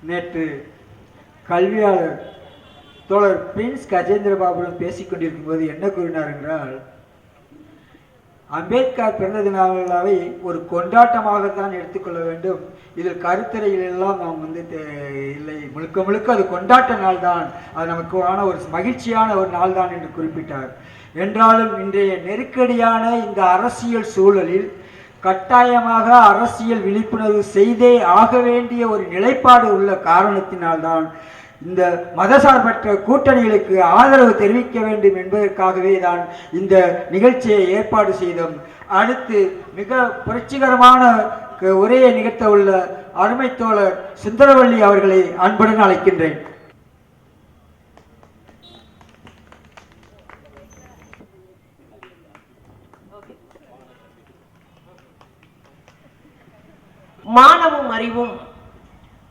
நேற்று கல்வியாளர் தோழர் பிரின்ஸ் கஜேந்திரபாபுடன் பேசிக்கொண்டிருக்கும் போது என்ன கூறினார் என்றால், அம்பேத்கர் பிறந்த தின விழாவை ஒரு கொண்டாட்டமாகத்தான் எடுத்துக்கொள்ள வேண்டும், இதில் கருத்துரையிலெல்லாம் நாம் இல்லை, முழுக்க முழுக்க அது கொண்டாட்ட நாள் தான், அது நமக்கான ஒரு மகிழ்ச்சியான ஒரு நாள் தான் என்று குறிப்பிட்டார். என்றாலும் இன்றைய நெருக்கடியான இந்த அரசியல் சூழலில் கட்டாயமாக அரசியல் விழிப்புணர்வு செய்தே ஆக வேண்டிய ஒரு நிலைப்பாடு உள்ள காரணத்தினால்தான் இந்த மதசார்பற்ற கூட்டணிகளுக்கு ஆதரவு தெரிவிக்க வேண்டும் என்பதற்காகவே தான் இந்த நிகழ்ச்சியை ஏற்பாடு செய்தோம். அடுத்து மிக புரட்சிகரமான உரையை நிகழ்த்த உள்ள அருமை தோழர் சுந்தரவள்ளி அவர்களை அன்புடன் அழைக்கின்றேன். மானமும் அறிவும்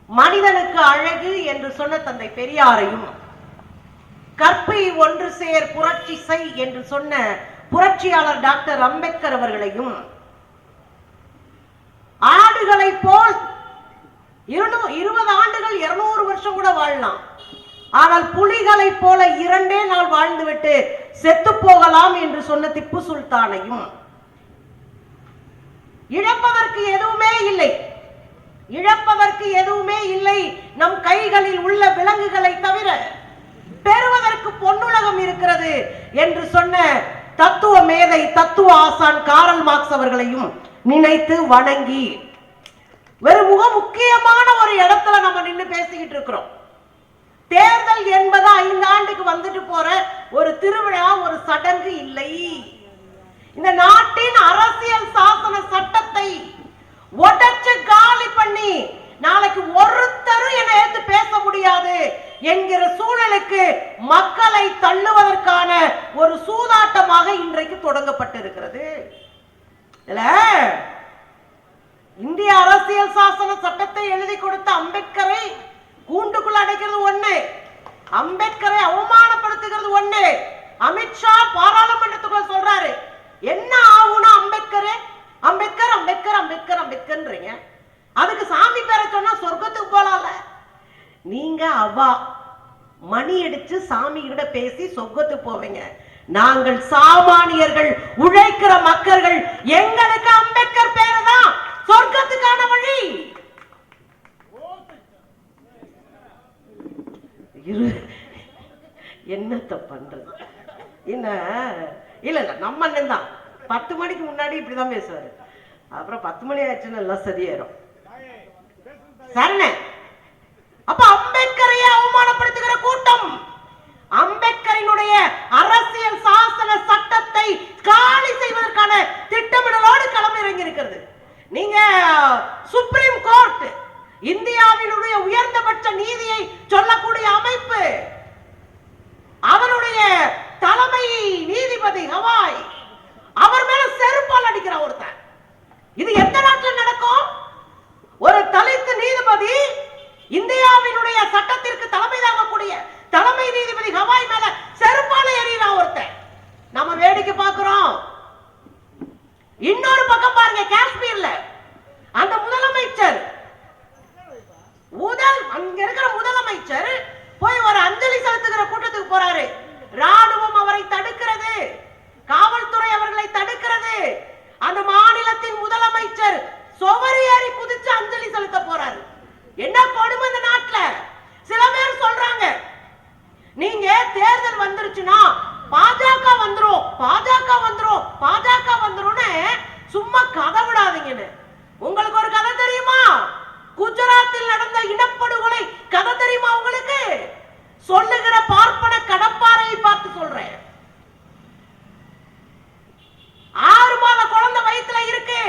மனிதனுக்கு அழகு என்று சொன்ன தந்தை பெரியாரையும், கற்பை ஒன்று சேர் புரட்சி செய் என்று சொன்ன புரட்சியாளர் டாக்டர் அம்பேத்கர் அவர்களையும், ஆடுகளை போல் 20 ஆண்டுகள் 200 வருஷம் கூட வாழலாம், ஆனால் புலிகளை போல 2 நாள் வாழ்ந்துவிட்டு செத்து போகலாம் என்று சொன்ன திப்பு சுல்தானையும், இழப்பதற்கு எதுவுமே இல்லை, இழப்பதற்கு எதுவுமே இல்லை நம் கைகளில் உள்ள விலங்குகளை தவிர, பெறுவதற்கு பொன்னுலகம் இருக்கிறது என்று சொன்ன தத்துவ மேதை தத்துவ ஆசான் காரல் மார்க்ஸ் அவர்களையும் நினைத்து வணங்கி வெறும் முக்கியமான ஒரு இடத்துல நம்ம நின்று பேசிக்கிட்டு இருக்கிறோம். தேர்தல் என்பது 5 ஆண்டுக்கு வந்துட்டு போற ஒரு திருவிழா, ஒரு சடங்கு இல்லை. இந்த நாட்டின் அரசியல் சாசன சட்டத்தை உடைச்சு காலி பண்ணி நாளைக்கு ஒருத்தரும் என்னை எடுத்து பேச முடியாது என்கிற சூழலுக்கு மக்களை தள்ளுவதற்கான ஒரு சூதாட்டமாக இன்றைக்கு தொடங்கப்பட்டிருக்கிறது. இந்திய அரசியல் சாசன சட்டத்தை எழுதி கொடுத்த அம்பேத்கரை கூண்டுக்குள்ள அடைக்கிறது ஒண்ணு, அம்பேத்கரை அவமானப்படுத்துகிறது ஒண்ணு. அமித்ஷா பாராளுமன்றத்துக்குள்ள சொல்றாரு, என்ன ஆகும்னா அம்பேத்கர் அம்பேத்கர் அம்பேத்கர் அம்பேத்கர் அம்பேத்கர்ன்றீங்க, அதுக்கு சாமி பேரை சொன்னா சொர்க்கத்துக்கு போலாம்ல. நீங்க அவா மணி அடிச்சு சாமி கிட்ட பேசி சொர்க்கத்துக்கு போவீங்க. நாங்கள் சாமானியர்கள், உழைக்கிற மக்கள், எங்களுக்கு அம்பேத்கர் பேரு தான் சொர்க்கத்துக்கான வழி. என்னத்த பண்றது? இல்ல இல்ல நம்ம அண்ணன் தான் 10 மணிக்கு முன்னாடி இப்படிதான் பேசுவாரு, அப்புறம் 10 மணி ஆச்சுன்னு எல்லாம் சரியாயிரும். சரண அப்ப அம்பேத்கரையே அவமானப்படுத்துகிற கூட்டம், அம்பேத்கரினுடைய அரசியல் சாசன சட்டத்தை காலி செய்வதற்கான திட்டமிடலோடு களமிறங்கி இருக்கிறது. நீங்க சுப்ரீம் கோர்ட், இந்தியாவினுடைய உயர்ந்தபட்ச நீதியை சொல்லக்கூடிய அமைப்பு, அவருடைய தலைமை நீதிபதி ஹவாய், அவர் மேல செருப்பால் அடிக்கிற ஒருத்தன். இது எந்த நாட்டில் நடக்கும்? ஒரு தலித் நீதிபதி இந்தியாவினுடைய சட்டத்திற்கு தலைமை தாங்கக்கூடிய தலைமை நீதிபதி ஹவாய் மேல செருப்பால எறியலாம் ஒருத்தன். நம்ம வேடிக்கை பார்க்கிறோம். இன்னொரு பக்கம் பாருங்க, காஷ்மீர்ல அந்த முதலமைச்சர் அங்க இருக்கிற முதலமைச்சர் போய் ஒரு அஞ்சலி செலுத்துகிற கூட்டத்துக்கு போறாரு. ராணுவம் அவரை தடுக்கிறது, காவல்துறை அவர்களை தடுக்கிறது. அந்த மாநிலத்தின் முதலமைச்சர் சுவரி ஏறி குதிச்சு அஞ்சலி செலுத்த போறாரு. என்ன கொடுமை இந்த நாட்டுல. சில பேர் சொல்றாங்க, நீங்க தேர்தல் வந்துருச்சுன்னா பாஜக வந்துரும், பாஜக வந்துரும், பாஜக வந்துரும்னு சும்மா கதை விடாதீங்கன்னு. உங்களுக்கு ஒரு கதை தெரியுமா? குஜராத்தில் நடந்த இனப்படுகொலை கதை தெரியுமா உங்களுக்கு? சொல்லுகிற பார்ப்பன கடப்பாறையை பார்த்து சொல்றேன். 6 மாத குழந்தை வயிற்றுல இருக்கு.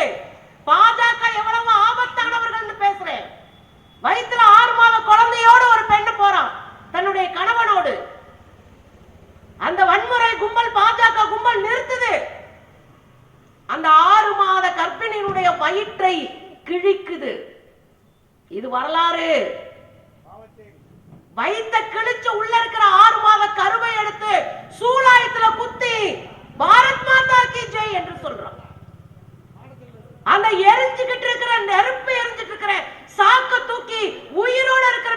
பாஜக எவ்வளவு ஆபத்தானவர்கள் பேசுறேன். வயிற்றுல 6 மாத குழந்தையோடு ஒரு பெண்ணு போறான் தன்னுடைய கணவனோடு. அந்த வன்முறை கும்பல், பாஜக கும்பல் நிறுத்துது. அந்த 6 மாத கர்ப்பிணியினுடைய வயிற்றை கிழிக்குது. இது வரலாறு. வயிற்ற கிழிச்சு உள்ள இருக்கிற 6 மாத கருவை எடுத்து சூலாயத்துல குத்தி பாரத் மாதா கி ஜெய் என்று சொல்றான். அந்த எரிஞ்சுக்கிட்டு இருக்கிற நெருப்பு, எரிஞ்சிட்டு இருக்கிற சாக்க தூக்கி உயிரோட இருக்கிற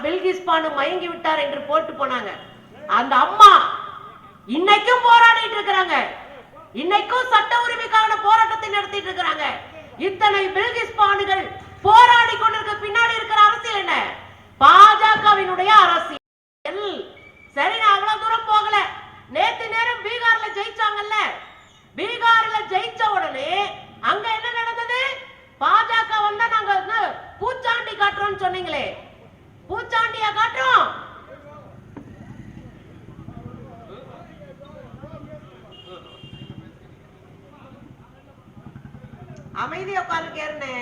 பில்கிஸ் பானு மயங்கி விட்டார் என்று போட்டு போனாங்க. அந்த அம்மா இன்னைக்கும் போராடிட்டு இருக்கிறாங்க. இன்னைக்கும் சட்ட உரிமைக்கான போராட்டத்தை நடத்திட்டு இருக்கிறாங்க. இத்தனை பில்கிஸ் பானுகள் போராடி கொண்டிருக்க பின்னாடி இருக்கிற அரசியல் என்ன? பாஜகவினுடைய அரசியல். சரி, நான் அவ்வளவு தூரம் போகல. நேத்து நேரம் பீகார்ல ஜெயிச்சாங்கல்ல, பீகார்ல ஜெயிச்ச உடனே அங்க என்ன நடந்தது? பாஜக வந்தா நாங்க பூச்சாண்டி காட்டுறோம்னு சொன்னீங்களே, பூச்சாண்டியா காட்டுறோம்? அமைதியா உட்கார்ந்து கேருனே.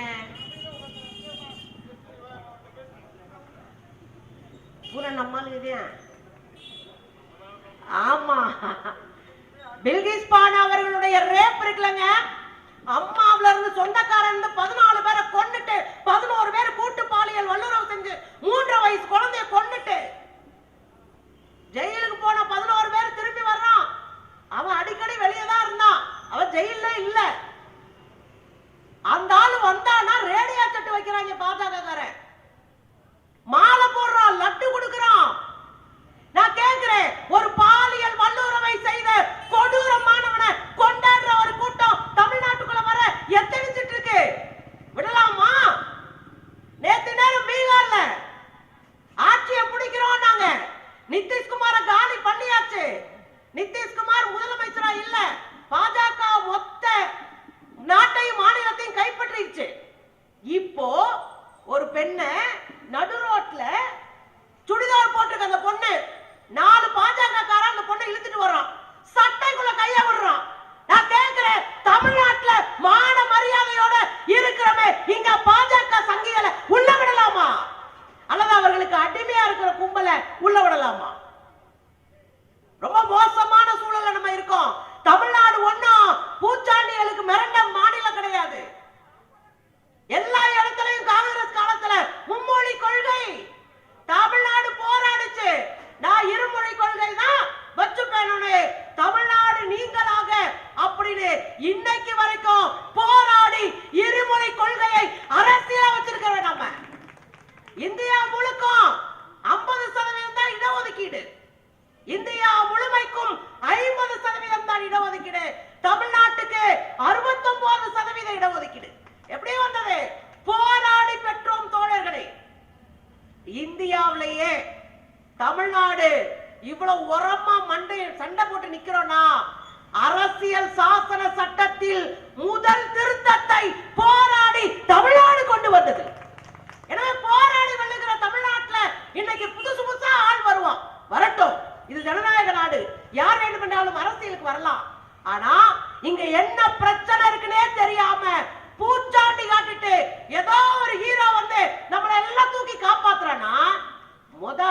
பூரா நம்மளுக்கு ஆமா, பில்கிஸ் பானு அவர்களுடைய ரேப் இருக்குல்லங்க, அம்மாவில இருந்து சொந்தக்காரன் இருந்து 14 பேரை கொன்னுட்டு 11 பேர் கூட்டு பாலியல் வல்லுறவு செஞ்சு 3 வயசு குழந்தைய கொன்னுட்டு ஜெயிலுக்கு போன 11 பேர் திரும்பி வர்றான். அவன் அடிக்கடி வெளியே தான் இருந்தான், அவன் ஜெயில இல்ல. அந்த ஆளு வந்தானா ரேடியோ சட்டு வைக்கிறாங்க பாஜகக்காரன், மாலை போடுறான், லட்டு கொடுக்கிறான். நான் கேட்கிறேன், ஒரு பாலியல் வல்லுறவை செய்த கொடூரமானவனை கொண்டாடுற ஒரு கூட்டம் தமிழ்நாட்டுக்குள்ள வர எத்தனிச்சிட்டு இருக்கு, விடலாமா? நேத்து நேரம் பீகார்ல ஆட்சியை பிடிக்கிறோம் நாங்க, நிதிஷ்குமார காலி பண்ணியாச்சு. நிதிஷ்குமார் முதலமைச்சரா இல்ல, பாஜக மொத்த நாட்டையும் மாநிலத்தையும் கைப்பற்றிடுச்சு. இப்போ ஒரு பெண்ணை நடு ரோட்ல சுடிதார் போட்டுருக்க அந்த பொண்ணு, 4 பாஜக காரன் அந்த பொண்ணை இழுத்துட்டு வர்றான், சட்டைக்குள்ள கைய விடுறான். நான் கேட்கிறேன், தமிழ்நாட்டுல மான மரியாதையோட இருக்கிறமே இங்க பாஜக சங்கிகளை உள்ள விடலாமா, அல்லது அவர்களுக்கு அடிமையா இருக்கிற கும்பலை உள்ள விடலாமா? ரொம்ப மோசமான சூழல்ல நம்ம இருக்கோம். தமிழ்நாடு ஒண்ணும் பூச்சாண்டிகளுக்கு மிரண்ட மாநிலம் கிடையாது. எல்லா இடத்துலயும் காங்கிரஸ் காலத்துல மும்மொழி கொள்கை, தமிழ்நாடு போராடிச்சு. நான் இருமொழி கொள்கை தான் வச்சுப்பேனே, தமிழ்நாடு நீங்களாக அப்படின்னு இன்னைக்கு வரைக்கும் போராடி இருமொழி கொள்கையை அரசியலா வச்சிருக்க நம்ம. இந்தியா முழுக்கும் 50% தான் இடஒதுக்கீடு, இந்தியா முழுமைக்கும் 50% தான் இடஒதுக்கீடு, தமிழ்நாட்டுக்கு 69% இடஒதுக்கீடு. எப்படி வந்தது? போராடி பெற்றோம் தோழர்களே. இந்தியாவிலேயே தமிழ்நாடு இவ்வளவு உரமா சண்டை போட்டு நிக்கிறோம்னா அரசியல் சாசன சட்டத்தில் முதல் திருத்தத்தை போராடி தமிழ்நாடு கொண்டு வந்தது. எனவே போராடி வெல்லுகிற தமிழ்நாட்டுல இன்னைக்கு புதுசு புதுசா ஆள் வருவான், வரட்டும். இது ஜனநாயக நாடு, யார் வேண்டுமென்றாலும் அரசியலுக்கு வரலாம். ஆனா இங்க என்ன பிரச்சனை இருக்குன்னே தெரியாம பூச்சாண்டி காட்டிட்டு ஏதோ ஒரு ஹீரோ வந்து நம்மள எல்லாம் தூக்கி காப்பாத்துறானா,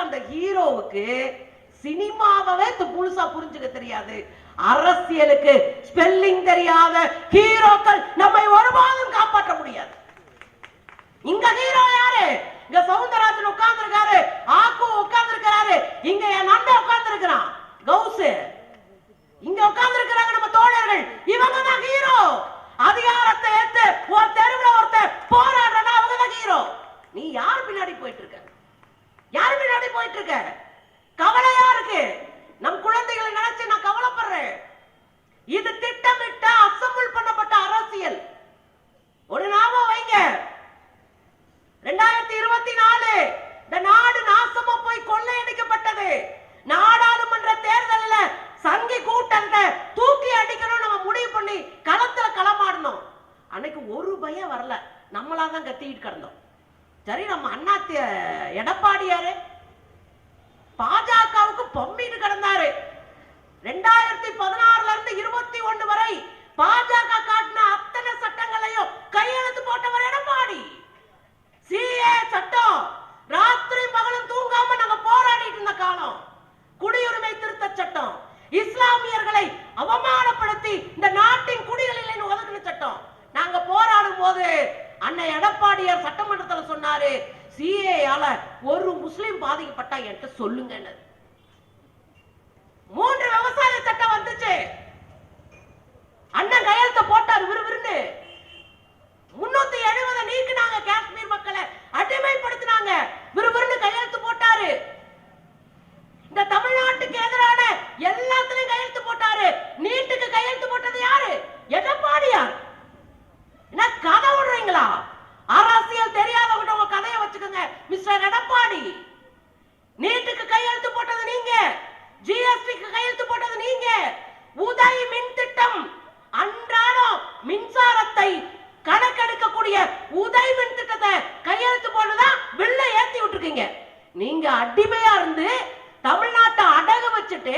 அந்த ஹீரோவுக்கு சினிமாவே முழுசா புரிஞ்சுக்க தெரியாது, அரசியலுக்கு ஸ்பெல்லிங் தெரியாத ஹீரோக்கள் நம்மை ஒருபோதும் காப்பாற்ற முடியாது. இங்க ஹீரோ யாரு? இங்க சவுந்தரராஜன் உட்கார்ந்து இருக்காரு, ஆக்கு உட்கார்ந்து இருக்காரு, இங்க என் நண்பன் உட்கார்ந்து இருக்கிறான் கௌசு, இங்க உட்கார்ந்து இருக்கிறாங்க நம்ம தோழர்கள், இவங்க தான் ஹீரோ. அதிகாரத்தை ஏத்து ஒரு தெருவில் ஒருத்தர் போராடுறா, அவங்க தான் ஹீரோ. நீ யார் பின்னாடி போயிட்டு இருக்க? யார் பின்னாடி போயிட்டு இருக்க? கவலையா இருக்கு. நம் குழந்தைகளை நினைச்சு நான் கவலைப்படுறேன். இது திட்டமிட்ட அசம்பிள் பண்ணப்பட்ட அரசியல். ஒரு ஞாபகம் வைங்க, 2024 இந்த நாடு நாசமா போய் கொள்ளையடிக்கப்பட்டது. நாடாளுமன்ற தேர்தலில் சங்கி கூட்டத்தை தூக்கி அடிக்கணும் நம்ம முடிவு பண்ணி களத்துல களமாடணும். அன்னைக்கு ஒரு பயம் வரல, நம்மளாதான் கத்திட்டு கிடந்தோம். சரி, நம்ம அண்ணா எடப்பாடியாரு பாஜகவுக்கு பொம்மிட்டு கிடந்தாரு. 2016 இருந்து 21 வரை பாஜக காட்டின அத்தனை சட்டங்களையும் கையெழுத்து போட்டவர் எடப்பாடி. சிஏ சட்டம் ராத்திரி பகலும் தூங்காம நாங்க போராடிட்டு இருந்த காலம். குடியுரிமை திருத்த சட்டம், இஸ்லாமியர்களை அவமானப்படுத்தி இந்த நாட்டின் குடிகளில் ஒதுக்கின சட்டம். நாங்க போராடும் போது அன்னை எடப்பாடியார் சட்டமன்றத்தில் சொன்னாரு, சிஏயால ஒரு முஸ்லிம் பாதிக்கப்பட்டா என்கிட்ட சொல்லுங்க. 3 விவசாய சட்டம் வந்துச்சு, அண்ணன் கையெழுத்த போட்டார் விறுவிறுன்னு. 370 நீக்கினாங்க, காஷ்மீர் மக்களை அடிமைப்படுத்தினாங்க, விறுவிறுன்னு கையெழுத்து போட்டாரு. எடப்பாடி. நீட்டுக்கு கையெழுத்து போட்டது நீங்க, ஜிஎஸ்டிக்கு கையெழுத்து போட்டது நீங்க. உதய் மின் திட்டம், அன்றாடம் மின்சாரத்தை கணக்கெடுக்கக்கூடிய உதய் மின் திட்டத்தை கையெழுத்து போட்டுதான் பில்ல ஏத்தி விட்டுருக்கீங்க. நீங்க அடிமையா இருந்து தமிழ்நாட்டை அடகு வச்சுட்டு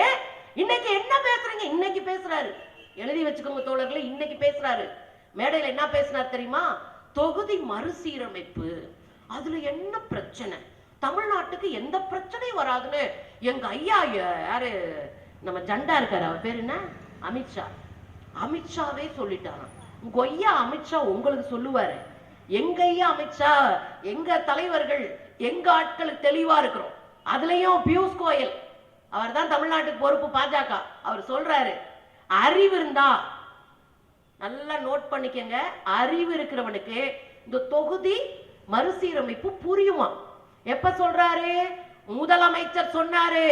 இன்னைக்கு என்ன பேசுறீங்க? இன்னைக்கு பேசுறாரு, எழுதி வச்சுக்கோங்க தோழர்களே, இன்னைக்கு பேசுறாரு. மேடையில் என்ன பேசினார் தெரியுமா? தொகுதி மறுசீரமைப்பு, அதுல என்ன பிரச்சனை, தமிழ்நாட்டுக்கு எந்த பிரச்சனையும் வராதுன்னு எங்க ஐயா யாரு நம்ம ஜண்டா இருக்காரு, அவர் பேரு என்ன, அமித்ஷா. அமித்ஷாவே சொல்லிட்டாராம். உங்க ஐயா அமித்ஷா உங்களுக்கு சொல்லுவாரு. எங்க ஐயா அமித்ஷா, எங்க தலைவர்கள், எங்க ஆட்களுக்கு தெளிவா இருக்கிறோம். அதுலயும் பியூஷ் கோயல், அவர் தான் தமிழ்நாட்டுக்கு பொறுப்பு பாஜக. அவர் சொல்றாரு, அறிவு இருந்தா நல்லா நோட் பண்ணிக்கங்க, அறிவு இருக்கிறவனுக்கு இந்த தொகுதி மறுசீரமைப்பு புரியுமா? எப்ப சொல்றாரு? முதலமைச்சர் சொன்னாரு,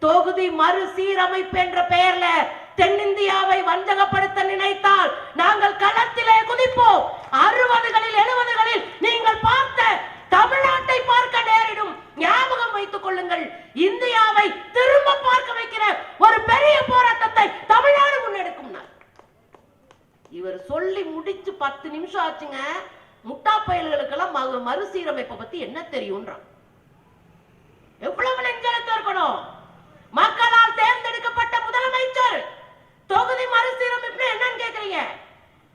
தொகுதி மறுசீரமைப்பு என்ற பெயர்ல தென்னிந்தியாவை வஞ்சகப்படுத்த நினைத்தால் நாங்கள் களத்திலே குதிப்போம். 60களில் 70களில் நீங்கள் பார்த்த தமிழ்நாட்டை பார்க்க நேரிடும். ஞாபகம் வைத்துக் கொள்ளுங்கள், இந்தியாவை திரும்ப பார்க்க வைக்கிற ஒரு பெரிய போராட்டத்தை தமிழ்நாடு முன்னெடுக்கும். இவர் சொல்லி முடிச்சு 10 நிமிஷம் ஆச்சுங்க. முட்டா பயல்களுக்கெல்லாம் மறுசீரமைப்பை பத்தி என்ன தெரியும்ன்றான். எவ்வளவு நெஞ்செழுத்தம் இருக்கணும்? மக்களால் தேர்ந்தெடுக்கப்பட்ட முதலமைச்சர் தொகுதி மறுசீரமைப்பு என்னன்னு கேக்குறீங்க?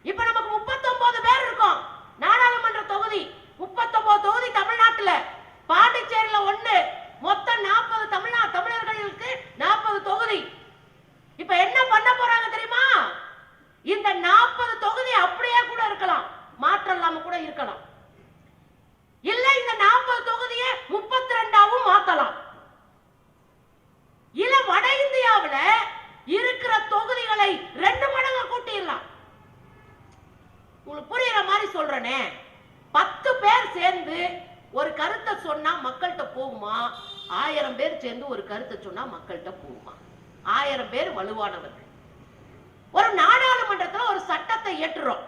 இப்ப நமக்கு 39 பேர் இருக்கோம் நாடாளுமன்ற தொகுதி. 39 தொகுதி தமிழ்நாட்டுல, பாண்டிச்சேரியில 1, மொத்தம் 40 தமிழர்களுக்கு 40 தொகுதி. இப்ப என்ன பண்ண போறாங்க தெரியுமா? இந்த 40 தொகுதி அப்படியே கூட இருக்கலாம், மாற்றம் இல்லாம கூட இருக்கலாம். இல்ல இந்த 40 தொகுதியை 32ஆவும் மாத்தலாம். இல்ல வட இந்தியாவுல இருக்கிற தொகுதிகளை 2 மடங்கு கூட்டிடலாம். உங்களுக்கு புரியுற மாதிரி சொல்றேனே. 10 பேர் சேர்ந்து ஒரு கருத்தை சொன்னா மக்கள்கிட்ட போகுமா? 1000 பேர் சேர்ந்து ஒரு கருத்தை சொன்னா மக்கள்கிட்ட போகுமா? 1000 பேர் வலுவானவர்கள். ஒரு நாடாளுமன்றத்தில் ஒரு சட்டத்தை ஏற்றுறோம்.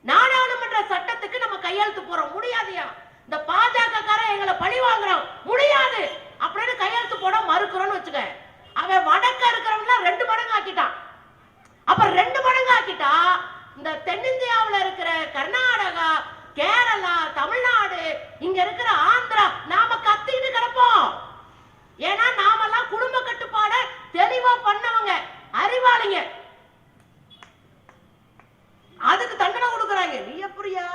நாடாளுமன்ற சட்டத்துக்கு நம்ம கையெழுத்து போறோம். முடியாதுயா, இந்த பாஜக காரன் எங்களை பழி வாங்குறோம், முடியாது அப்படின்னு கையெழுத்து போட மறுக்கிறோம்னு வச்சுக்க. அவன் வடக்க இருக்கிறவங்க 2 மடங்கு ஆக்கிட்டான். அப்ப 2 மடங்கு ஆக்கிட்டா இந்த தென்னிந்தியாவில் இருக்கிற கர்நாடகா, கேரளா, தமிழ்நாடு, இங்க இருக்கிற ஆந்திரா நாம கத்திட்டு கிடப்போம். ஏன்னா நாமெல்லாம் குடும்ப கட்டுப்பாட தெளிவா பண்ணவங்க, அறிவாளிங்க. அதுக்கு தண்டனை கொடுக்கறாங்க. நீ எப்படியா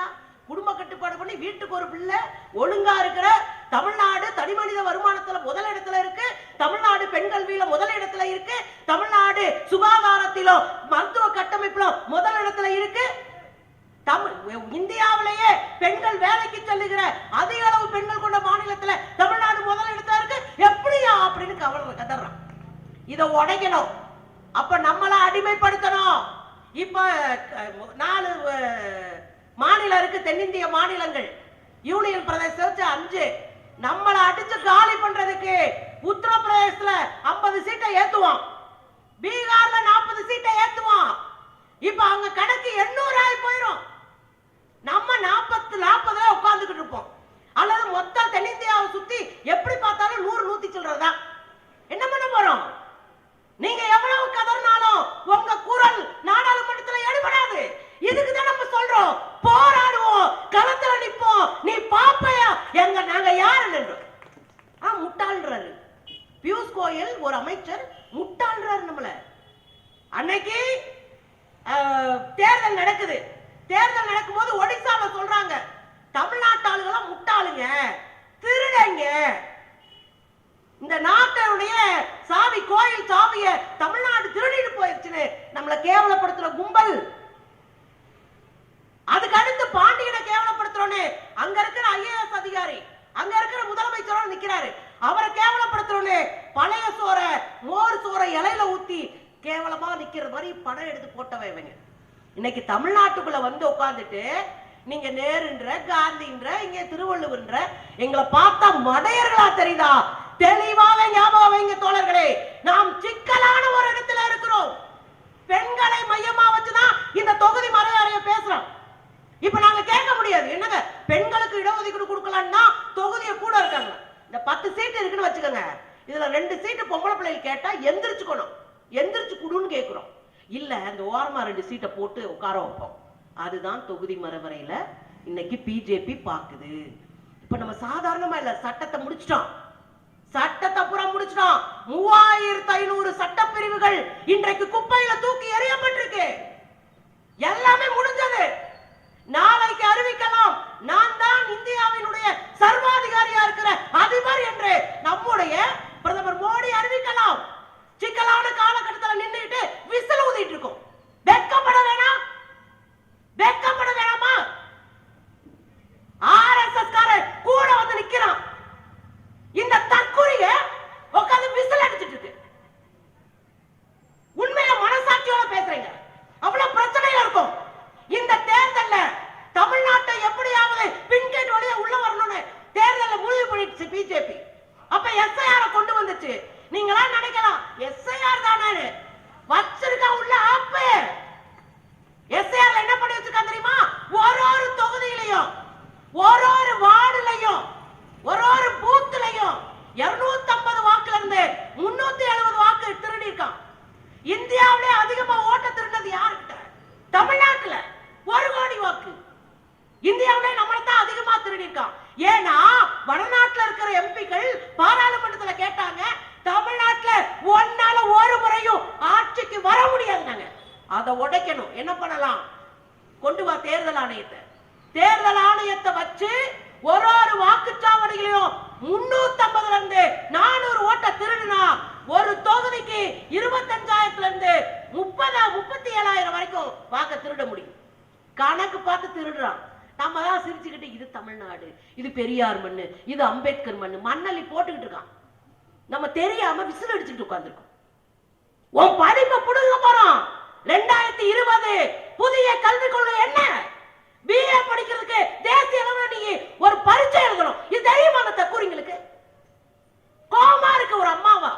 குடும்ப கட்டுப்பாடு பண்ணி வீட்டுக்கு ஒரு பிள்ளை ஒழுங்கா இருக்கிற தமிழ்நாடு தனிமனித வருமானத்துல முதல் இடத்துல இருக்கு, தமிழ்நாடு பெண் கல்வியில முதல் இடத்துல இருக்கு, தமிழ்நாடு சுகாதாரத்திலும் மருத்துவ கட்டமைப்பிலும் முதல் இடத்துல இருக்கு. இந்தியாவிலேயே பெண்கள் வேலைக்கு செல்லுகிற அதிக அளவு பெண்கள் கொண்ட மாநிலத்துல தமிழ்நாடு முதல் இடத்துல இருக்கு. எப்படியா அப்படின்னு கதறான். இதை உடைக்கணும். அப்ப நம்மள அடிமைப்படுத்தணும். இப்ப 4 மாநிலம் இருக்கு, தென்னிந்திய மாநிலங்கள். யூனியன் பிரதேசம் 5. நம்மளை அடிச்சு காலி பண்றதுக்கு உத்தரப்பிரதேசத்துல 50 சீட்டை ஏத்துவான், பீகார்ல 40 சீட்டை ஏத்துவான். இப்ப அங்க கணக்கு 800 ஆகி போயிடும். நம்ம 40 உட்கார்ந்துகிட்டு இருப்போம். அல்லது மொத்த தென்னிந்தியாவை சுத்தி எப்படி பார்த்தாலும் 100 100 சொல்றதா. என்ன பண்ண போறோம்? நீங்க எவ்வளவு கதறினாலும் உங்க குரல் நாடாளுமன்றத்தில் எடுபடாது. இதுக்குதான் நம்ம சொல்றோம், போராடுவோம், களத்துல நிப்போம். நீ பாப்பையா எங்க நாங்க யாரு? முட்டாள்ன்றாரு பியூஷ் கோயல், ஒரு அமைச்சர் முட்டாள்ன்றாரு நம்மள. அன்னைக்கு தேர்தல் நடக்குது. தேர்தல் நடக்கும்போது ஒடிசால சொல்றாங்க, தமிழ்நாட்டு ஆளுங்களாம் முட்டாளுங்க, திருடங்க, இந்த நாட்டுடைய சாவி, கோயில் சாவிய தமிழ்நாடு திருடிட்டு போயிடுச்சுன்னு நம்மளை கேவலப்படுத்துற கும்பல். அதுக்கு அடுத்து பாண்டியனை கேவலப்படுத்துறோன்னு அங்க இருக்கிற IAS அதிகாரி, அங்க இருக்கிற முதலமைச்சரோட நிக்கிறாரு, அவரை கேவலப்படுத்துறோன்னு பழைய சோற மோர் சோற இலையில ஊத்தி கேவலமா நிக்கிற மாதிரி படம் எடுத்து போட்டவன் இவங்க. இன்னைக்கு தமிழ்நாட்டுக்குள்ள வந்து உட்கார்ந்துட்டு நீங்க நேருன்ற, காந்தின்ற, இங்க திருவள்ளுவர்ன்ற, எங்களை பார்த்தா மடையர்களா தெரியுதா? தெளிவாக ஞாபகம் வைங்க தோழர்களே, நாம் சிக்கலான ஒரு இடத்துல இருக்கிறோம். பெண்களை மையமா வச்சுதான் இந்த தொகுதி மறையாறைய பேசுறோம். இப்ப நாங்க கேட்க முடியாது, என்னங்க பெண்களுக்கு இடஒதுக்கீடு கொடுக்கலாம்னா தொகுதியை கூட இருக்காங்க, இந்த 10 சீட்டு இருக்குன்னு வச்சுக்கோங்க, இதுல 2 சீட்டு பொம்பளை பிள்ளைகள் கேட்டா எந்திரிச்சுக்கணும், எந்திரிச்சு குடுன்னு கேட்கிறோம். இல்ல அந்த ஓரமா 2 சீட்டை போட்டு உட்கார வைப்போம். அதுதான் தொகுதி மறுவரையில இன்னைக்கு பிஜேபி பாக்குது. இப்ப நம்ம சாதாரணமா இல்ல, சட்டத்தை முடிச்சிட்டோம், சட்டத்தை புறம் முடிச்சிட்டோம். 3500 சட்டப்பிரிவுகள் இன்றைக்கு குப்பையில தூக்கி எறியப்பட்டிருக்கு. எல்லாமே முடிஞ்சது. நாளைக்கு அறிவிக்கலாம், நான் தான் இந்தியாவினுடைய சர்வாதிகாரியா இருக்கிற அதிபர் என்று நம்முடைய பிரதமர் மோடி அறிவிக்கலாம். சிக்கலான காலகட்டத்தில் நின்றுட்டு விசில் ஊதிட்டு இருக்கோம். வெட்கப்பட வேணாம், வெட்கப்பட வேணாமா? ஆர்எஸ்எஸ் காரன் கூட வந்து நிக்கிறான், இந்த தற்கொலைய உட்கார்ந்து விசில் அடிச்சிட்டு இருக்கு. உண்மையா மனசாட்சியோட பேசுறீங்க, அவ்வளவு பிரச்சனைகள் இருக்கும். இந்த தேர்தல்ல தமிழ்நாட்டை எப்படியாவது பின்கேட் வழியா உள்ள வரணும்னு தேர்தல்ல முடிவு பண்ணிடுச்சு பிஜேபி. அப்ப எஸ்ஐஆர் கொண்டு வந்துச்சு. நீங்களா நினைக்கலாம் எஸ்ஐஆர் தானே வச்சிருக்கா உள்ள ஆப்பு. எஸ்ஐஆர் என்ன பண்ணி வச்சிருக்காங்க தெரியுமா? ஒரு தொகுதியிலையும் ஒரு வார்டுலையும் ஒரு பூத்துலையும் 250 வாக்குல இருந்து 370 வாக்கு திருடி இருக்கான். இந்தியாவிலே அதிகமா ஓட்ட திருடினது யாருக்கிட்ட? தமிழ்நாட்டுல 1 கோடி வாக்கு. இந்தியாவிலே நம்மள தான் அதிகமா திருடி இருக்கான். ஏன்னா வடநாட்டுல இருக்கிற எம்பிக்கள் பாராளுமன்றத்துல கேட்டாங்க, தமிழ்நாட்டுல ஒன்னால ஒரு முறையும் ஆட்சிக்கு வர முடியாது, நாங்க அதை உடைக்கணும். என்ன பண்ணலாம்? கொண்டு வா தேர்தல் ஆணையத்தை. தேர்தல் ஆணையத்தை வச்சு ஒரு வாக்குச்சாவடிகளையும் 350 இருந்து 400 ஓட்ட திருடினா ஒரு தொகுதிக்கு 25,000 இருந்து 37,000 வரைக்கும் வாக்க திருட முடியும். கணக்கு பார்த்து திருடுறான். நம்ம தான் சிரிச்சுக்கிட்டு இது தமிழ்நாடு, இது பெரியார் மண்ணு, இது அம்பேத்கர் மண்ணு, மண்ணலி போட்டுக்கிட்டு இருக்கான். நம்ம தெரியாம விசில் அடிச்சுட்டு உட்கார்ந்துருக்கோம். உன் படிப்பை புடுங்க போறோம். 2020 புதிய கல்விக் கொள்கை என்ன? பிஏ படிக்கிறதுக்கு தேசிய அளவில் நீங்க ஒரு பரீட்சை எழுதணும். இது தெரியுமா அந்த தற்கூரிங்களுக்கு? கோமா இருக்கு ஒரு அம்மாவா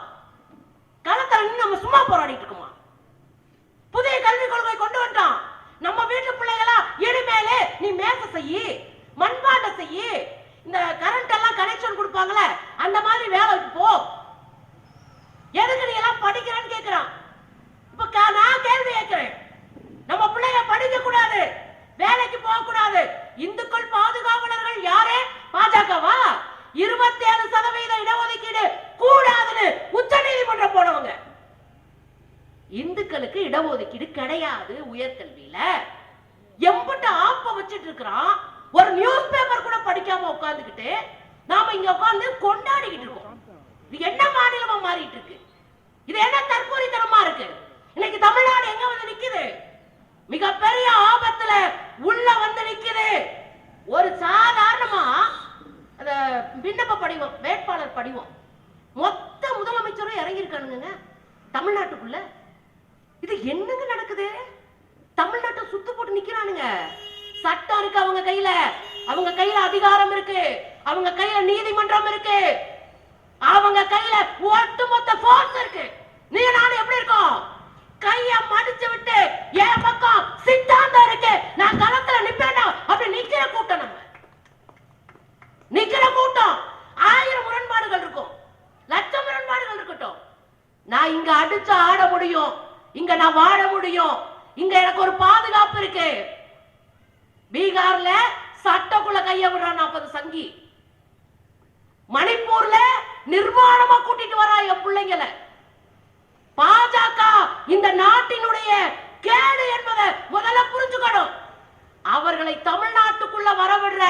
களத்துல நம்ம சும்மா போராடிட்டு இருக்கோமா? புதிய கல்விக் கொள்கை கொண்டு வந்துட்டான். நம்ம வீட்டு பிள்ளைகளா இனிமேலே நீ மேச செய்யி, மண்பாண்ட செய்யி, இந்த கரண்ட் எல்லாம் கனெக்ஷன் கொடுப்பாங்களே அந்த மாதிரி வேலைக்கு போ. எதுக்கு நீ எல்லாம் படிக்கிறேன்னு கேட்கிறான். இப்ப நான் கேள்வி கேட்கிறேன், நம்ம பிள்ளைங்க படிக்க கூடாது, வேலைக்கு போக கூடாது, இந்துக்கள் பாதுகாவலர்கள் யாரே? பாஜகவா? 27% இடஒதுக்கீடு கூடாதுன்னு உச்ச நீதிமன்றம் போனவங்க. இந்துக்களுக்கு இடஒதுக்கீடு கிடையாது உயர்கல்வியில. எம்பட்ட ஆப்ப வச்சிட்டு இருக்கிறான். ஒரு நியூஸ் பேப்பர் கூட படிக்காம உட்கார்ந்துகிட்டு நாம இங்க உட்கார்ந்து கொண்டாடிக்கிட்டு இருக்கோம். இது என்ன மாநிலமா மாறிட்டு இருக்கு? இது என்ன தற்கொலைத்தனமா இருக்கு? இன்னைக்கு தமிழ்நாடு எங்க வந்து நிக்குது? மிகப்பெரிய ஆபத்துல உள்ள வந்து நிக்குது. ஒரு சாதாரணமா அந்த விண்ணப்ப படிவம், வேட்பாளர் படிவம் மொத்த முதலமைச்சரும் இறங்கி இருக்கானுங்க தமிழ்நாட்டுக்குள்ள. இது என்னங்க நடக்குது? தமிழ்நாட்டை சுத்து போட்டு நிக்கிறானுங்க. சட்டம் இருக்கு அவங்க கையில, அவங்க கையில அதிகாரம் இருக்கு, அவங்க கையில நீதிமன்றம் இருக்கு, அவங்க கையில ஒட்டுமொத்த போர்ஸ் இருக்கு. நீங்க நானும் எப்படி இருக்கோம்? கைய மடிச்சு விட்டு என் பக்கம் சித்தாந்தம் இருக்கு, நான் களத்துல நிப்பேன் அப்படி நிக்கிற கூட்டம். நம்ம நிக்கிற கூட்டம் 1000 முரண்பாடுகள் இருக்கும், லட்சம் முரண்பாடுகள் இருக்கட்டும். நான் இங்க அடிச்சு ஆட முடியும், இங்க நான் வாழ முடியும், இங்க எனக்கு ஒரு பாதுகாப்பு இருக்கு. பீகார்ல சட்டக்குள்ள கைய விடுறான் 40 சங்கி. மணிப்பூர்ல நிர்வாணமா கூட்டிட்டு வரா என் பிள்ளைங்களை. பாஜக இந்த நாட்டினுடைய கேடு என்பதை முதல்ல புரிஞ்சுக்கணும். அவர்களை தமிழ்நாட்டுக்குள்ள வரவிடுற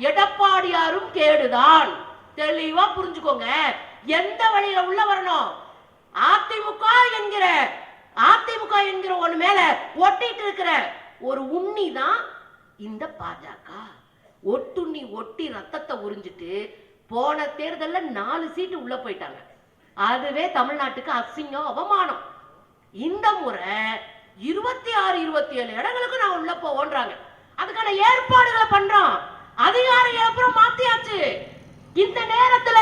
எடப்பாடியாரும் கேடுதான். தெளிவா புரிஞ்சுக்கோங்க. எந்த வழியில உள்ள வரணும்? அதிமுக என்கிற ஒண்ணு மேல ஒட்டிட்டு இருக்கிற ஒரு உண்ணி தான் இந்த பாஜக. ஒட்டுண்ணி ஒட்டி ரத்தத்தை உறிஞ்சிட்டு போன தேர்தல்ல 4 சீட்டு உள்ள போயிட்டாங்க. அதுவே தமிழ்நாட்டுக்கு அசிங்கம், அவமானம். இந்த முறை 26, 27 இடங்களுக்கு நான் உள்ள போவோன்றாங்க. அதுக்கான ஏற்பாடுகளை பண்றோம். அதிகாரிகள் அப்புறம் மாத்தியாச்சு. இந்த நேரத்துல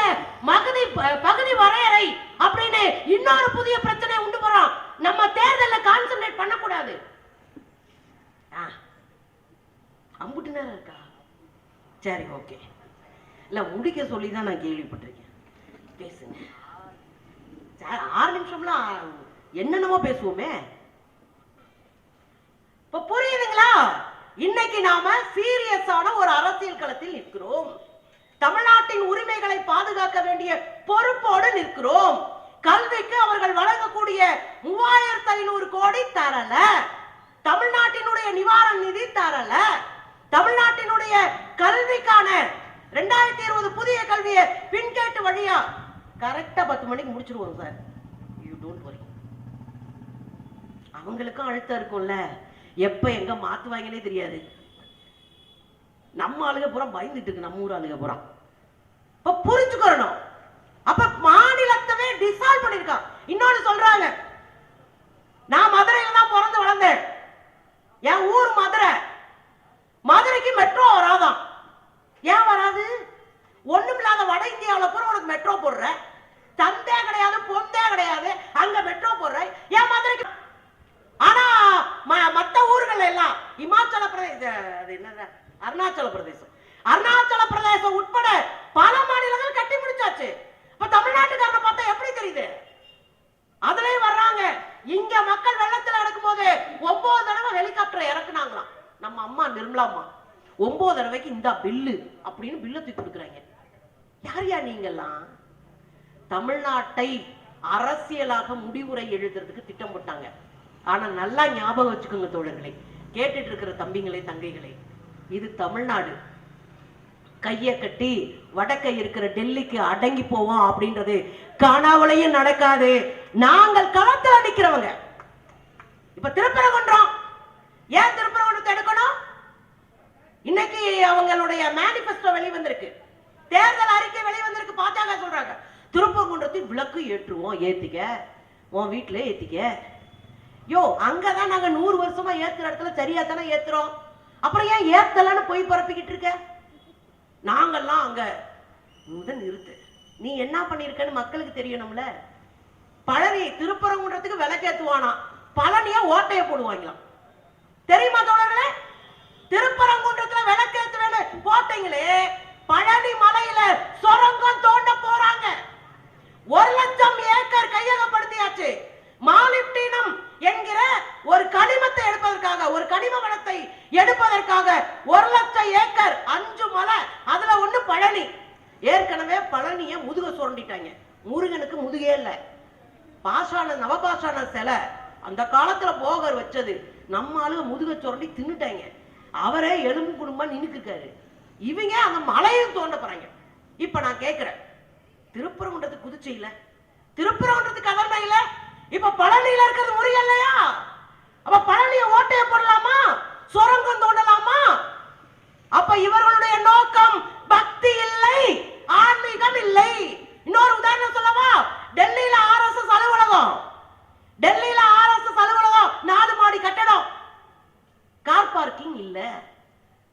பகுதி வரையறை அப்படின்னு இன்னொரு புதிய பிரச்சனை உண்டு போறோம். நம்ம தேர்தல்ல கான்சென்ட்ரேட் பண்ணக்கூடாது. அம்புட்டு நேரம் இருக்கா? சரி, ஓகே. இல்ல முடிக்க சொல்லி தான் நான் கேள்விப்பட்டிருக்கேன். பேசுங்க. 6 நிமிஷம்லாம் என்னென்னமோ பேசுவோமே. இப்ப புரியுதுங்களா? இன்னைக்கு நாம சீரியஸான ஒரு அரசியல் களத்தில் நிற்கிறோம். தமிழ்நாட்டின் உரிமைகளை பாதுகாக்க வேண்டிய பொறுப்போடு நிற்கிறோம். கல்விக்கு அவர்கள் வழங்கக்கூடிய 3500 கோடி தரல. தமிழ்நாட்டினுடைய நிவாரண நிதி தரல. தமிழ்நாட்டினுடைய கல்விக்கான 2020 புதிய கல்வியை பின்கேட்டு வழியா கரெக்டா 10 மணிக்கு முடிச்சிருவோம் சார். You don't worry. அவங்களுக்கும் அழுத்தம் இருக்கும்ல, எப்ப எங்க மாத்துவாங்கன்னே தெரியாது. நம்ம ஆளுங்க பூரா பயந்துட்டு இருக்கு, நம்ம ஊர் ஆளுங்க பூரா. இப்ப புரிஞ்சுக்கணும். அப்ப மாநிலத்தவே டிசால்வ் பண்ணிருக்கான். இன்னொன்னு சொல்றாங்க, நான் மதுரையில தான் பிறந்து வளர்ந்தேன், என் ஊர் மதுரை, மதுரைக்கு மெட்ரோ வராதான். ஏன் வராது? ஒண்ணும் இல்லாத வட இந்தியாவில பூரா உனக்கு மெட்ரோ போடுற, சந்தே கிடையாது, பொந்தே கிடையாது, அங்க மெட்ரோ போடுற, ஏன் மதுரைக்கு? ஆனா மத்த ஊர்கள் எல்லாம் இமாச்சல பிரதேசம், அருணாச்சல பிரதேசம், அருணாச்சல பிரதேசம் உட்பட பல மாநிலங்கள் கட்டி முடிச்சாச்சு. இப்ப தமிழ்நாட்டுக்காரனை பார்த்தா எப்படி தெரியுது? அதுலயும் வர்றாங்க. இங்க மக்கள் வெள்ளத்துல நடக்கும் போது 9 தடவை ஹெலிகாப்டர் இறக்குனாங்களாம். நம்ம அம்மா நிர்மலாமா 9 தடவைக்கு இந்த பில்லு அப்படின்னு பில்ல தூக்கி கொடுக்குறாங்க. யார் யார் நீங்கெல்லாம்? தமிழ்நாட்டை அரசியலாக முடிவுரை எழுதுறதுக்கு திட்டம் போட்டாங்க. ஆனா நல்லா ஞாபகம் வச்சுக்கோங்க தோழர்களே, கேட்டுட்டு இருக்கிற தம்பிங்களே தங்கைகளே, இது தமிழ்நாடு. கைய கட்டி வடக்கை இருக்கிற டெல்லிக்கு அடங்கி போவோம் அப்படின்றது கனவுலையும் நடக்காது. நாங்கள் களத்தில் நிக்கிறவங்க. இப்ப திருப்பரங்குன்றம், ஏன் திருப்பரங்குன்றத்தை எடுக்கணும்? இன்னைக்கு அவங்களுடைய மேனிபெஸ்டோ வெளிவந்திருக்கு, தேர்தல் அறிக்கை வெளிவந்திருக்கு. பாஜக சொல்றாங்க திருப்பரங்குன்றத்தில் விளக்கு ஏற்றுவோம். ஏத்திக்க, உன் வீட்டுல ஏத்திக்க. யோ, அங்கதான் நாங்க 100 வருஷமா ஏத்துற இடத்துல சரியா தானே ஏத்துறோம், அப்புறம் ஏன் ஏத்தலன்னு போய் பரப்பிக்கிட்டு இருக்க? நாங்கெல்லாம் அங்க நிறுத்து. நீ என்ன பண்ணிருக்கன்னு மக்களுக்கு தெரியணும்ல. பழனி திருப்பரங்குன்றத்துக்கு விளக்கேத்துவானா, பழனியா ஓட்டைய போடுவாங்களாம். தெரியுமா தோழர்களே? திருப்பரங்குன்றத்துல விளக்கேத்துவேன்னு போட்டீங்களே, பழனி மலையில சொரங்கம் தோண்ட போறாங்க. 1,00,000 ஏக்கர் கையகப்படுத்தியாச்சு. மாலிப்டினம் என்கிற ஒரு கனிமத்தை எடுப்பதற்காக, ஒரு கனிம வளத்தை எடுப்பதற்காக 1,00,000 ஏக்கர், 5 மலை, அதுல ஒண்ணு பழனி. ஏற்கனவே பழனிய முதுக சுரண்டிட்டாங்க. முருகனுக்கு முதுகே இல்ல. பாஷாண நவபாஷாண சிலை அந்த காலத்துல போகர் வச்சது, நம்ம ஆளுங்க முதுக சுரண்டி தின்னுட்டாங்க. அவரே எலும்பு குடும்பமா நின்னுக்கிருக்காரு. இவங்க அந்த மலையும் தோண்ட போறாங்க. இப்ப நான் கேட்கிறேன், திருப்பரங்குன்றத்துக்கு குதிச்சு இல்ல, திருப்பரங்குன்றத்துக்கு கவர்னா இல்ல, இப்ப பழனியில இருக்கிறது முருகன் இல்லையா? அப்ப பழனிய ஓட்டைய போடலாமா, சுரங்கம் தோண்டலாமா? அப்ப இவர்களுடைய நோக்கம் பக்தி இல்லை, ஆன்மீகம் இல்லை. இன்னொரு உதாரணம் சொல்லவா? டெல்லியில RSS அலுவலகம், டெல்லியில RSS அலுவலகம் 4 மாடி கட்டடம், கார் பார்க்கிங் இல்ல.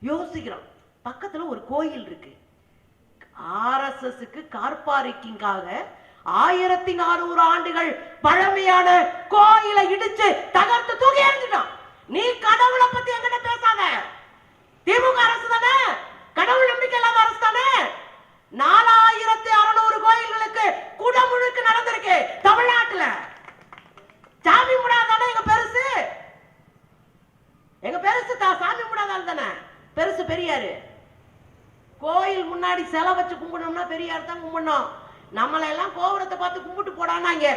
யோசிக்கிறோம், பக்கத்துல ஒரு கோயில் இருக்கு. RSSக்கு கார் பார்க்கிங்காக 1400 ஆண்டுகள் பழமையான கோயிலை இடிச்சு தகர்த்து தூக்கி எறிஞ்சிட்டான். நீ கடவுளை பத்தி எங்கிட்ட பேசாத. திமுக அரசு தானே, கடவுள் நம்பிக்கை இல்லாத அரசு தானே. 4600 கோயில்களுக்கு குடமுழுக்கு நடந்திருக்கு தமிழ்நாட்டுல. சாமி முடாதானே எங்க பெருசு, எங்க பெருசு சாமி முடாதால் தானே பெருசு பெரியாரு. கோயில் முன்னாடி செலை வச்சு கும்பிடணும்னா பெரியார் தான் கும்பிடணும். நம்மளை எல்லாம் கோபுரத்தை பார்த்து கும்பிட்டு போடானாங்க.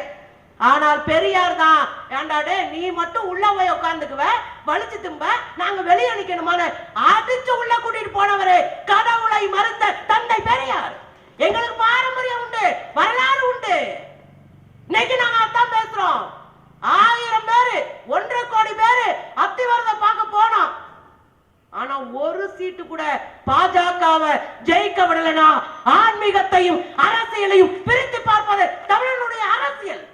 ஆனால் பெரியார் தான், ஏண்டாடே நீ மட்டும் உள்ள போய் உட்கார்ந்துக்குவ, வலிச்சு தும்ப, நாங்க வெளியே நிக்கணுமான்னு அடிச்சு உள்ள கூட்டிட்டு போனவரு கடவுளை மறுத்த தந்தை பெரியார். எங்களுக்கு பாரம்பரியம் உண்டு, வரலாறு உண்டு. இன்னைக்கு நாங்க அதான் பேசுறோம். 1000 பேரு, 1.5 கோடி பேரு அத்திவரத பார்க்க போனோம். ஆனா ஒரு சீட்டு கூட பாஜகவை ஜெயிக்க விடலனா ஆன்மீகத்தையும் அரசியலையும் பிரித்து பார்ப்பது தமிழனுடைய அரசியல்.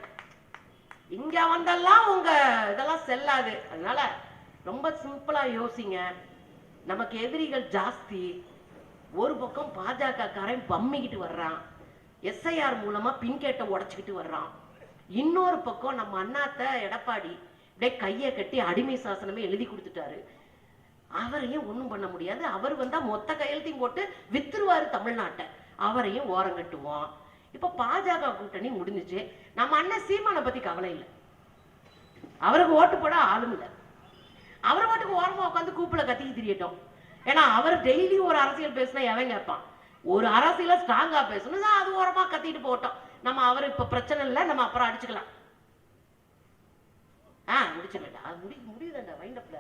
இங்க வந்தெல்லாம் உங்க இதெல்லாம் செல்லாது. அதனால ரொம்ப சிம்பிளா யோசிங்க. நமக்கு எதிரிகள் ஜாஸ்தி. ஒரு பக்கம் பாஜக காரன் பம்மிக்கிட்டு வர்றான், SIR மூலமா பின்கேட்டை உடைச்சுக்கிட்டு வர்றான். இன்னொரு பக்கம் நம்ம அண்ணாத்த எடப்பாடி கையை கட்டி அடிமை சாசனமே எழுதி கொடுத்துட்டாரு. அவரையும் ஒண்ணும் பண்ண முடியாது. அவர் வந்தா மொத்த கையெழுத்தையும் போட்டு வித்துருவாரு தமிழ்நாட்டை. அவரையும் ஓரம் கட்டுவோம். இப்ப பாஜக கூட்டணி முடிஞ்சிச்சு. நம்ம அண்ணன் சீமானை பத்தி கவலை இல்லை. அவருக்கு ஓட்டு போட ஆளும் இல்லை. அவர் பாட்டுக்கு ஓரமா உட்காந்து கூப்பிட கத்திக்கு திரியட்டும். ஏன்னா அவர் டெய்லி ஒரு அரசியல் பேசினா எவன் கேட்பான்? ஒரு அரசியல ஸ்ட்ராங்கா பேசணும், அது ஓரமா கத்திட்டு போட்டோம். நம்ம அவர் இப்ப பிரச்சனை இல்லை, நம்ம அப்புறம் அடிச்சுக்கலாம். முடிச்சுடா, முடியுதுண்டா வைண்டப்ல.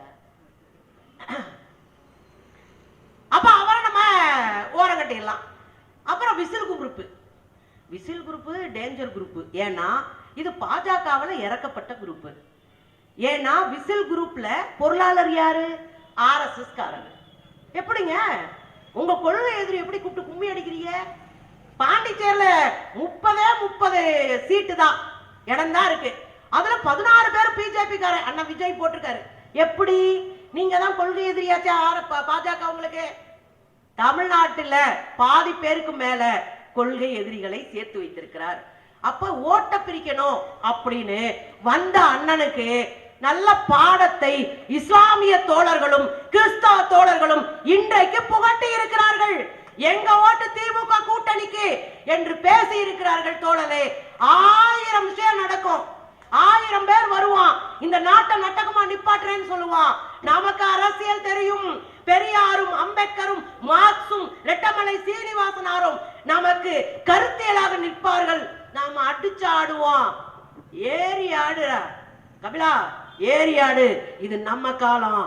அப்ப அவரை நம்ம ஓரம் கட்டிடலாம். அப்புறம் whistle group. Whistle group danger group. ஏன்னா இது பாஜகவுல இறக்கப்பட்ட குரூப். ஏன்னா விசில் குரூப்ல பொருளாளர் யாரு? RSS காரங்க. எப்படிங்க உங்க கொள்கை எதிரி எப்படி கூப்பிட்டு கும்மி அடிக்கிறீங்க? பாண்டிச்சேரியில 30 சீட்டு தான் இடம் தான் இருக்கு. அதுல 16 பேர் பிஜேபி காரன். அண்ணா விஜய் போட்டிருக்காரு. எப்படி நீங்க தான் கொள்கை எதிரியாச்சா பாஜக? உங்களுக்கு தமிழ்நாட்டுல பாதி பேருக்கு மேல கொள்கை எதிரிகளை சேர்த்து வைத்திருக்கிறார். அப்ப ஓட்ட பிரிக்கணும் அப்படின்னு வந்த அண்ணனுக்கு நல்ல பாடத்தை இஸ்லாமிய தோழர்களும் கிறிஸ்தவ தோழர்களும் இன்றைக்கு புகட்டி இருக்கிறார்கள். எங்க ஓட்டு திமுக கூட்டணிக்கு என்று பேசி இருக்கிறார்கள். தோழரே, 1000 விஷயம் நடக்கும். 1000 பேர் வருவான், இந்த நாட்டை நட்டகமா நிப்பாட்டுறேன்னு சொல்லுவான். நமக்கு அரசியல் தெரியும். பெரியாரும் அம்பேத்கரும் மார்க்சும் ரெட்டமலை சீனிவாசனாரும் நமக்கு கருத்தியலாக நிற்பார்கள். நாம அடிச்சு ஆடுவோம். ஏறி ஆடு கபிலா, ஏறி ஆடு. இது நம்ம காலம்.